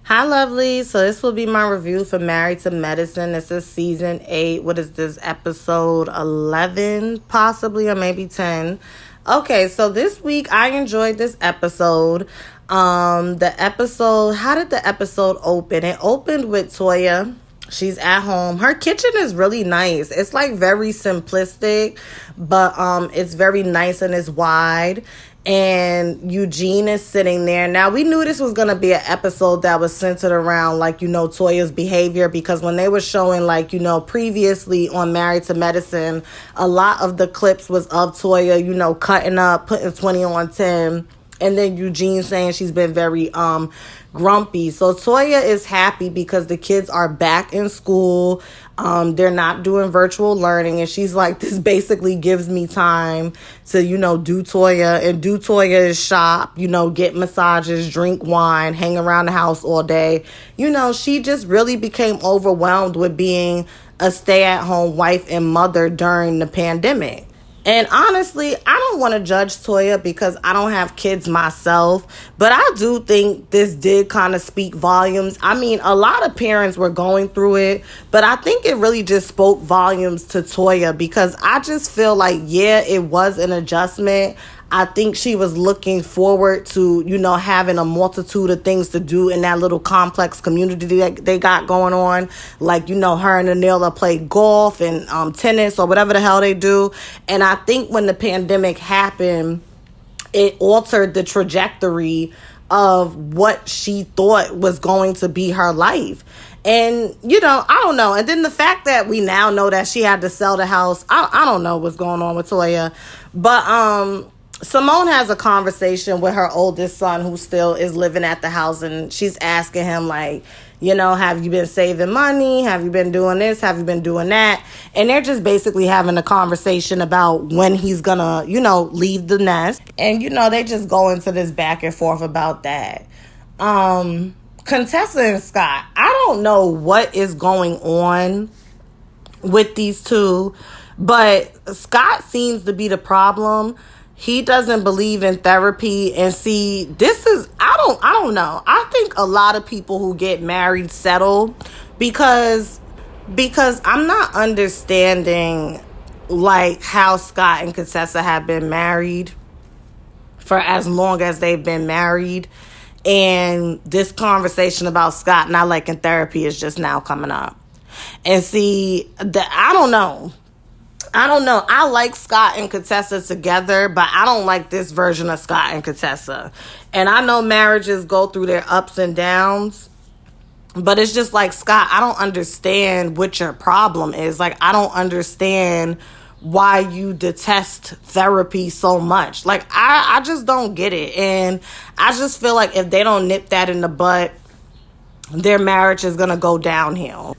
Hi, lovely. So this will be my review for Married to Medicine. This is season 8. What is this, episode 11, possibly, or maybe 10? Okay, so this week I enjoyed this episode. How did the episode open? It opened with Toya. She's at home. Her kitchen is really nice. It's like very simplistic, but it's very nice and it's wide. And Eugene is sitting there. Now, we knew this was going to be an episode that was centered around, Toya's behavior, because when they were showing, previously on Married to Medicine, a lot of the clips was of Toya, cutting up, putting 20 on 10. And then Eugene saying she's been very grumpy. So Toya is happy because the kids are back in school. They're not doing virtual learning. And she's like, this basically gives me time to, do Toya. And do Toya's shop, get massages, drink wine, hang around the house all day. She just really became overwhelmed with being a stay-at-home wife and mother during the pandemic. And honestly, I don't want to judge Toya because I don't have kids myself. But I do think this did kind of speak volumes. I mean, a lot of parents were going through it. But I think it really just spoke volumes to Toya because I just feel like, yeah, it was an adjustment. I think she was looking forward to, having a multitude of things to do in that little complex community that they got going on. Like, her and Anila play golf and tennis or whatever the hell they do. And I think when the pandemic happened, it altered the trajectory of what she thought was going to be her life. And, I don't know. And then the fact that we now know that she had to sell the house, I don't know what's going on with Toya. But, Simone has a conversation with her oldest son who still is living at the house, and she's asking him, have you been saving money? Have you been doing this? Have you been doing that? And they're just basically having a conversation about when he's gonna, leave the nest. And, they just go into this back and forth about that. Contessa and Scott, I don't know what is going on with these two, but Scott seems to be the problem. He doesn't believe in therapy. And see, I don't know. I think a lot of people who get married settle because I'm not understanding how Scott and Contessa have been married for as long as they've been married. And this conversation about Scott not liking therapy is just now coming up. And see, I don't know. I like Scott and Contessa together, but I don't like this version of Scott and Contessa. And I know marriages go through their ups and downs, but it's just like, Scott, I don't understand what your problem is. I don't understand why you detest therapy so much. I just don't get it. And I just feel like if they don't nip that in the butt, their marriage is going to go downhill.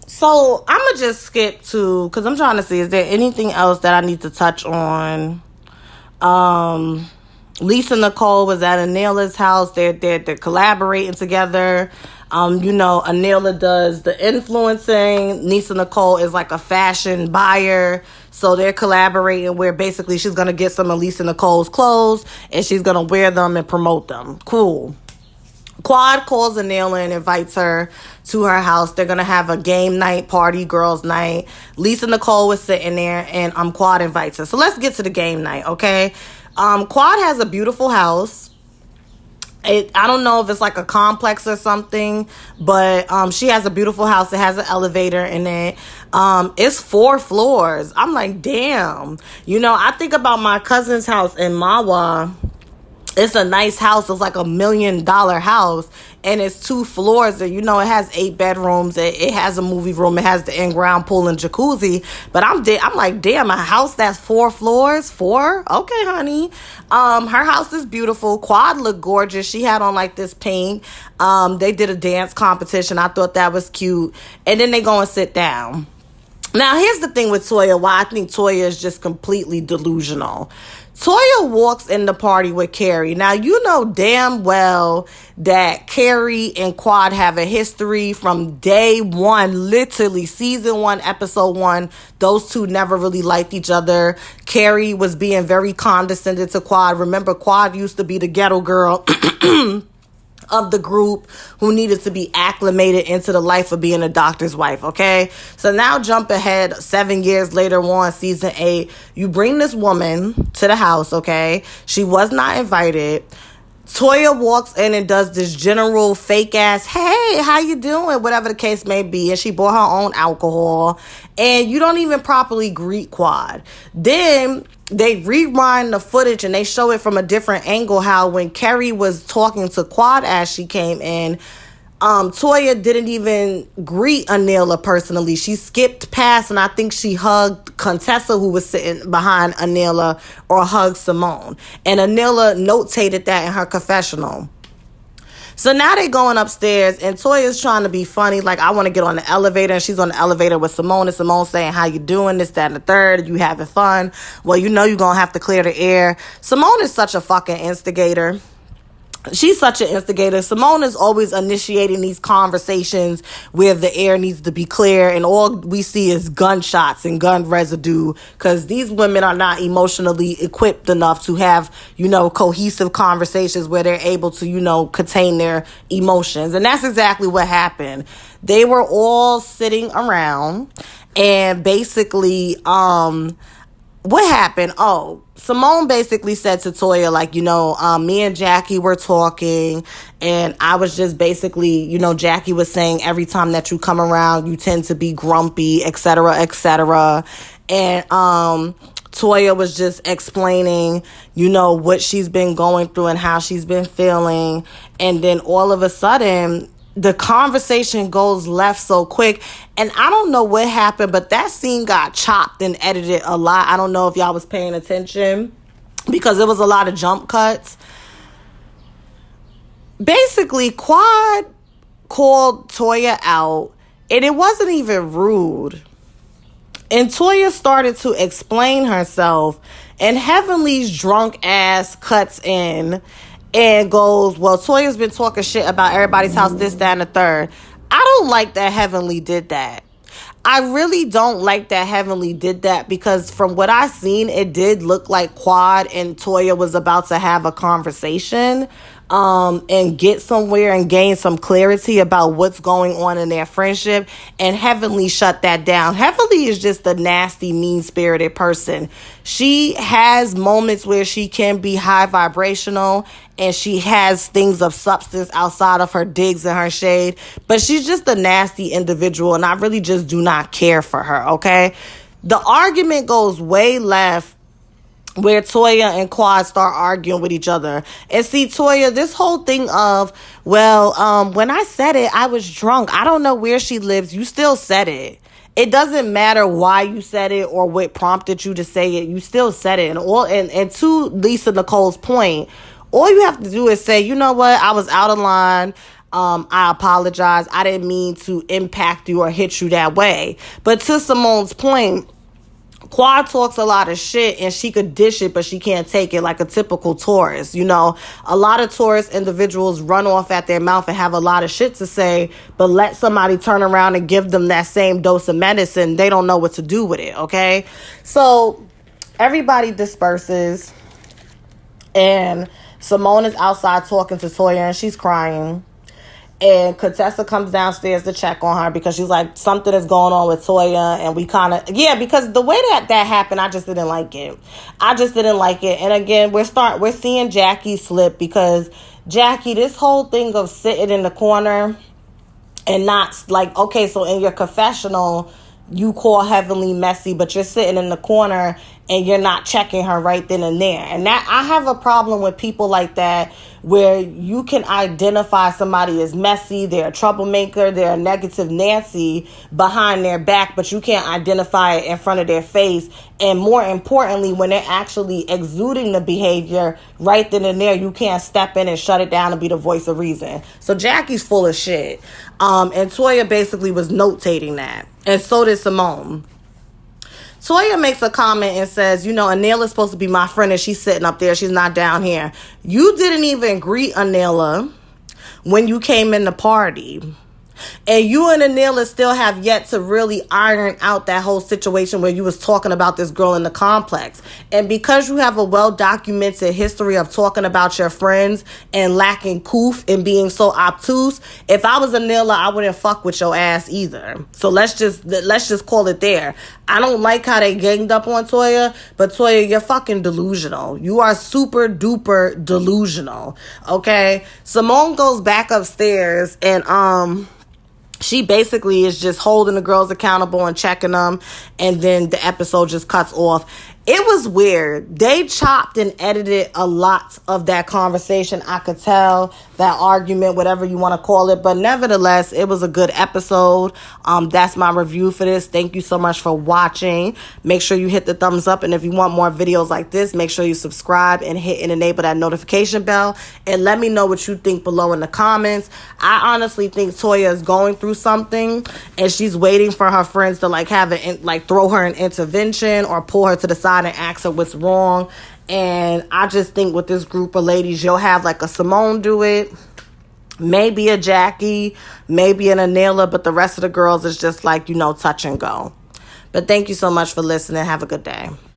So I'm going to just skip to, because I'm trying to see, is there anything else that I need to touch on? Lisa Nicole was at Anila's house. They're collaborating together. Anila does the influencing. Lisa Nicole is like a fashion buyer. So they're collaborating where basically she's going to get some of Lisa Nicole's clothes and she's going to wear them and promote them. Cool. Quad calls Anila and invites her to her house. They're going to have a game night, party, girls night. Lisa Nicole was sitting there and Quad invites her. So let's get to the game night, okay? Quad has a beautiful house. I don't know if it's like a complex or something, but she has a beautiful house. It has an elevator in it. It's 4 floors. I'm like, damn. I think about my cousin's house in Mawa. It's a nice house. It's like $1 million house. And it's 2 floors. And, it has 8 bedrooms. It has a movie room. It has the in-ground pool and jacuzzi. But I'm like, damn, a house that's 4 floors? 4? Okay, honey. Her house is beautiful. Quad looked gorgeous. She had on this pink. They did a dance competition. I thought that was cute. And then they go and sit down. Now, here's the thing with Toya, why I think Toya is just completely delusional. Toya walks in the party with Carrie. Now, you know damn well that Carrie and Quad have a history from day one, literally season 1, episode 1. Those two never really liked each other. Carrie was being very condescending to Quad. Remember, Quad used to be the ghetto girl. of the group who needed to be acclimated into the life of being a doctor's wife, okay? So now jump ahead 7 years later on, season 8. You bring this woman to the house, okay? She was not invited. Toya walks in and does this general fake ass, hey, how you doing? Whatever the case may be. And she bought her own alcohol. And you don't even properly greet Quad. Then they rewind the footage and they show it from a different angle, how when Kerry was talking to Quad as she came in, Toya didn't even greet Anila personally. She skipped past, and I think she hugged Contessa, who was sitting behind Anila, or hugged Simone. And Anila notated that in her confessional. So now they going upstairs, and Toya's trying to be funny, like, I want to get on the elevator, and she's on the elevator with Simone, and Simone saying, how you doing, this, that, and the third, you having fun? Well, you know you're going to have to clear the air. Simone is such a fucking instigator. She's such an instigator. Simone is always initiating these conversations where the air needs to be clear, and all we see is gunshots and gun residue, because these women are not emotionally equipped enough to have, cohesive conversations where they're able to, contain their emotions. And that's exactly what happened. They were all sitting around, and basically, what happened? Oh, Simone basically said to Toya, like, me and Jackie were talking, and I was just basically, Jackie was saying every time that you come around, you tend to be grumpy, et cetera, et cetera. And Toya was just explaining, what she's been going through and how she's been feeling. And then all of a sudden, the conversation goes left so quick. And I don't know what happened, but that scene got chopped and edited a lot. I don't know if y'all was paying attention, because it was a lot of jump cuts. Basically, Quad called Toya out, and it wasn't even rude. And Toya started to explain herself, and Heavenly's drunk ass cuts in and goes, well, Toya's been talking shit about everybody's house, this, that, and the third. I don't like that Heavenly did that. I really don't like that Heavenly did that, because from what I seen, it did look like Quad and Toya was about to have a conversation and get somewhere and gain some clarity about what's going on in their friendship. And Heavenly shut that down. Heavenly is just a nasty, mean-spirited person. She has moments where she can be high vibrational, and she has things of substance outside of her digs and her shade, but she's just a nasty individual, and I really just do not care for her, okay? The argument goes way left, where Toya and Quad start arguing with each other. And see, Toya, this whole thing of, well, when I said it, I was drunk. I don't know where she lives. You still said it. It doesn't matter why you said it or what prompted you to say it. You still said it. And to Lisa Nicole's point, all you have to do is say, you know what? I was out of line. I apologize. I didn't mean to impact you or hit you that way. But to Simone's point, Quad talks a lot of shit, and she could dish it, but she can't take it, like a typical Taurus. A lot of Taurus individuals run off at their mouth and have a lot of shit to say, but let somebody turn around and give them that same dose of medicine, they don't know what to do with it, okay? So everybody disperses, and Simone is outside talking to Toya, and she's crying. And Contessa comes downstairs to check on her, because she's like, something is going on with Toya. And we kind of, because the way that happened, I just didn't like it. And again, we're seeing Jackie slip, because Jackie, this whole thing of sitting in the corner and not like, okay, so in your confessional, you call Heavenly messy, but you're sitting in the corner and you're not checking her right then and there. And that, I have a problem with people like that, where you can identify somebody as messy, they're a troublemaker, they're a negative Nancy behind their back, but you can't identify it in front of their face. And more importantly, when they're actually exuding the behavior right then and there, you can't step in and shut it down and be the voice of reason. So Jackie's full of shit. And Toya basically was notating that. And so did Simone. Toya makes a comment and says, Anela is supposed to be my friend, and she's sitting up there. She's not down here. You didn't even greet Anela when you came in the party. And you and Anila still have yet to really iron out that whole situation where you was talking about this girl in the complex. And because you have a well-documented history of talking about your friends and lacking coof and being so obtuse, if I was Anila, I wouldn't fuck with your ass either. So let's just call it there. I don't like how they ganged up on Toya, but Toya, you're fucking delusional. You are super duper delusional. Okay? Simone goes back upstairs and she basically is just holding the girls accountable and checking them, and then the episode just cuts off. It was weird. They chopped and edited a lot of that conversation. I could tell, that argument, whatever you want to call it. But nevertheless, it was a good episode. That's my review for this. Thank you so much for watching. Make sure you hit the thumbs up. And if you want more videos like this, make sure you subscribe and hit and enable that notification bell. And let me know what you think below in the comments. I honestly think Toya is going through something, and she's waiting for her friends to throw her an intervention or pull her to the side and ask her what's wrong. And I just think with this group of ladies, you'll have like a Simone do it, maybe a Jackie, maybe an Anila, but the rest of the girls is just like, touch and go. But thank you so much for listening. Have a good day.